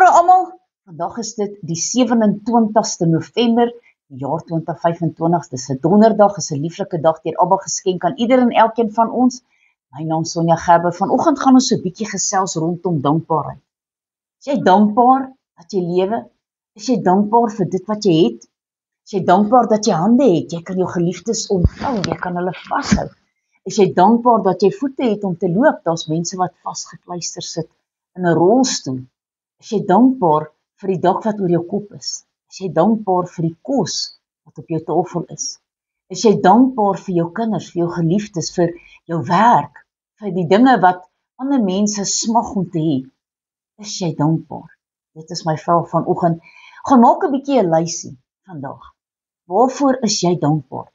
Goeiemôre almal. Vandag is dit die 27ste November, die jaar 2025. Dis 'n donderdag, is 'n lieflike dag deur Abba geskenk aan ieder en elkeen van ons. My naam is Sonja Gerber. Vanoggend gaan ons so 'n bietjie gesels rondom dankbaarheid. Is jy dankbaar dat jy lewe? Is jy dankbaar vir dit wat jy het? Is jy dankbaar dat jy hande het? Jy kan jou geliefdes omvou, jy kan hulle vashou. Is jy dankbaar dat jy voete het om te loop? Daar's mense wat vasgekluister sit in 'n rolstoel. Is jy dankbaar vir die dak wat oor jou kop is? Is jy dankbaar vir die kos wat op jou tafel is? Is jy dankbaar vir jou kinders, vir jou geliefdes, vir jou werk, vir die dinge wat ander mense smag om te hê? Is jy dankbaar? Dit is my vraag vanoggend. Gaan maak 'n bietjie 'n lysie vandag. Waarvoor is jy dankbaar?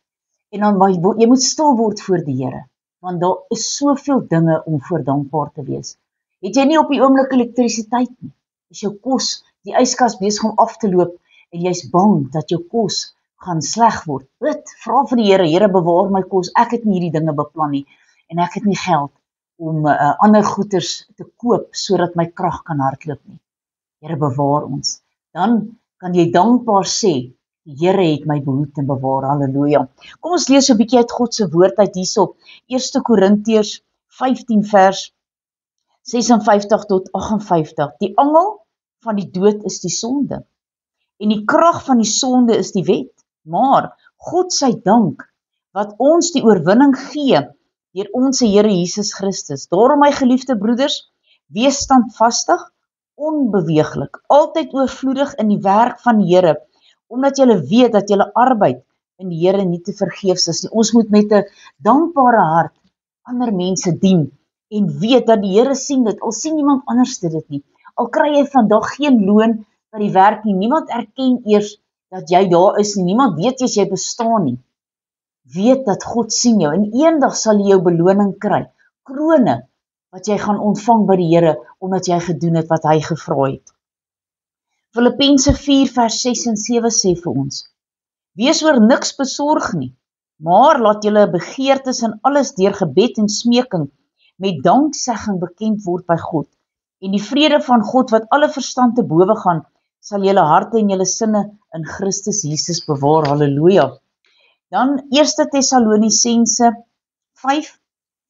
En dan jy moet stil word voor die Here, want daar is soveel dinge om voor dankbaar te wees. Het jy nie op die oomblik elektrisiteit nie? Is jou kos, die yskas besig om af te loop en jy's bang dat jou kos gaan sleg word? Bid, vra vir die Here, Here bewaar my kos, ek het nie hierdie dinge beplan nie en ek het nie geld om ander goeders te koop sodat my krag kan hardloop nie. Here bewaar ons. Dan kan jy dankbaar sê, die Here het my behoed en bewaar, halleluja. Kom ons lees so 'n bietjie uit God se woord uit hierso, 1 Korintiërs 15 vers 56 tot 58. Die angel van die dood is die sonde, en die krag van die sonde is die wet, maar God sy dank, wat ons die oorwinning gee, deur ons Here Jesus Christus. Daarom my geliefde broeders, wees standvastig, onbeweeglik, altyd oorvloedig in die werk van die Here, omdat julle weet dat julle arbeid in die Here nie te vergeefs is nie. Ons moet met 'n dankbare hart ander mense dien, en weet dat die Here sien dit, al sien niemand anders dit nie. Al kry jy vandag geen loon by die werk nie, niemand erken eers dat jy daar is nie, niemand weet eers jy bestaan nie. Weet dat God sien jou, en eendag sal jy jou beloning kry, krone, wat jy gaan ontvang by die Here, omdat jy gedoen het wat hy gevra het. Filippense 4 vers 6 en 7 sê vir ons, wees oor niks besorg nie, maar laat julle begeertes in alles deur gebed en smeking, met danksegging bekend word by God, en die vrede van God wat alle verstand te bowe gaan, sal julle harte en julle sinne in Christus Jesus bewaar, halleluja. Dan 1 Tessalonisense 5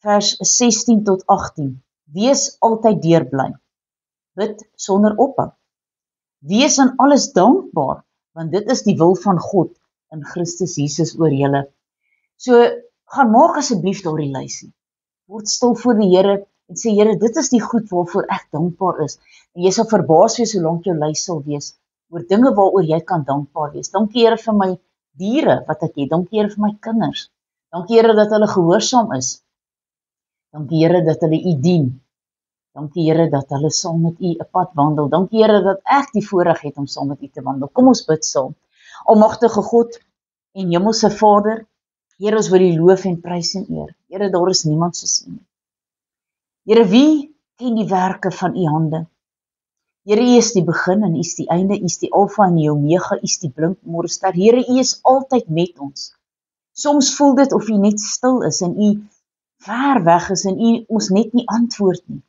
vers 16 tot 18, wees altyd deurbly, bid sonder ophou, wees in alles dankbaar, want dit is die wil van God in Christus Jesus oor julle. So, gaan maak asseblief daardie lysie, word stil voor die Here, en sê, Here, dit is die goed waarvoor ek dankbaar is, en jy sal verbaas wees hoe lank jou lys sal wees, oor dinge waaroor jy kan dankbaar wees. Dankie Here vir my diere wat ek het, dankie Here vir my kinders, dankie Here dat hulle gehoorsaam is, dankie Here dat hulle U dien, dankie Here dat hulle saam met U 'n pad wandel, dankie Here dat ek die voorreg het om saam met U te wandel. Kom ons bid saam. Almagtige God en Hemelse Vader, Here, ons wil U loof en prys en eer. Here, daar is niemand soos U nie. Here, wie ken die werke van U hande? Here, U is die begin en U is die einde, U is die Alfa en die Omega, U is die blinkmorgenster. Here, U is altyd met ons. Soms voel dit of U net stil is en U ver weg is en U ons net nie antwoord nie.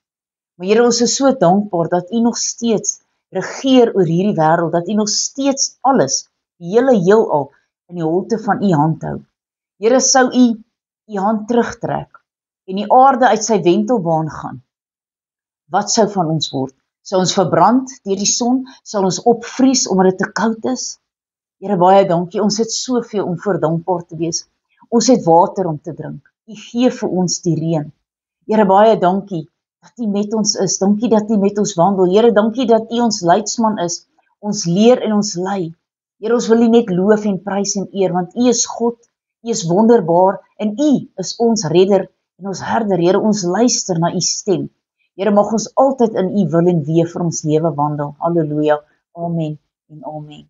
Maar Here, ons is so dankbaar dat U nog steeds regeer oor hierdie wêreld, dat U nog steeds alles, die hele heelal, in die holte van U hand hou. Here, sou U hand terugtrek en die aarde uit sy wentelbaan gaan, wat sou van ons word? Sou ons verbrand deur die son? Sal ons opvries omdat dit te koud is? Here, baie dankie, ons het soveel om voor dankbaar te wees. Ons het water om te drink. U gee vir ons die reën. Here, baie dankie dat U met ons is. Dankie dat U met ons wandel. Here, dankie dat U ons leidsman is. Ons leer en ons lei. Here, ons wil U net loof en prys en eer, want U is God, U is wonderbaar, en U is ons redder en ons herder. Here, ons luister na U stem. Here, mag ons altyd in U wil en wee vir ons lewe wandel. Halleluja. Amen en amen.